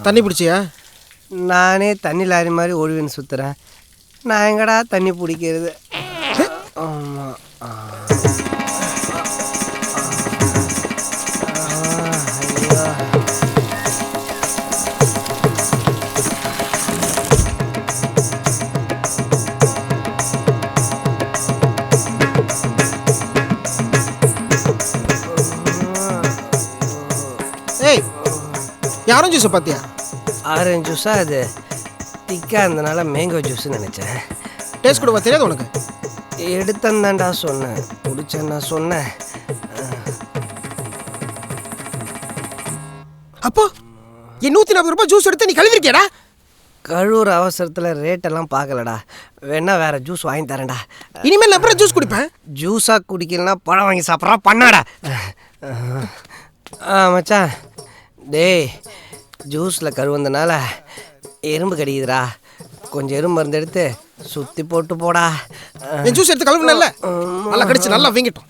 தண்ணி பிடிச்சியா? நானே தண்ணி லாரி மாதிரி ஓடுவேன்னு சுற்றுறேன். நான் எங்கடா தண்ணி பிடிக்கிறது? ஆமாம். ஏய், யாரும் ஜூஸை பார்த்தியா? ஆரஞ்சு ஜூஸா? அது திக்காக இருந்தனால மேங்கோ ஜூஸ்ன்னு நினச்சேன். டேஸ்ட் கூட தெரியாது உனக்கு? எடுத்தந்தாண்டா சொன்னேன், குடிச்சேன்னா சொன்னேன். அப்போ என் 140 ரூபாய் ஜூஸ் எடுத்து நீ கழுவிருக்கியடா? கழுவுற அவசரத்தில் ரேட்டெல்லாம் பார்க்கலடா. வேணா வேற ஜூஸ் வாங்கி தரேன்டா. இனிமேல் அப்புறம் ஜூஸ் குடிப்பேன். ஜூஸாக குடிக்கலனா பழம் வாங்கி சாப்பிட்றா பண்ணாடா. மச்சான், டேய் ஜூஸில் கழுவுனதுனால எறும்பு கடிக்குதுடா. கொஞ்சம் எறும்பு மருந்து எடுத்து சுற்றி போட்டு போடா. என் ஜூஸ் எடுத்து கழுவுனல்ல, நல்லா கடிச்சு நல்லா வீங்கிட்டோம்.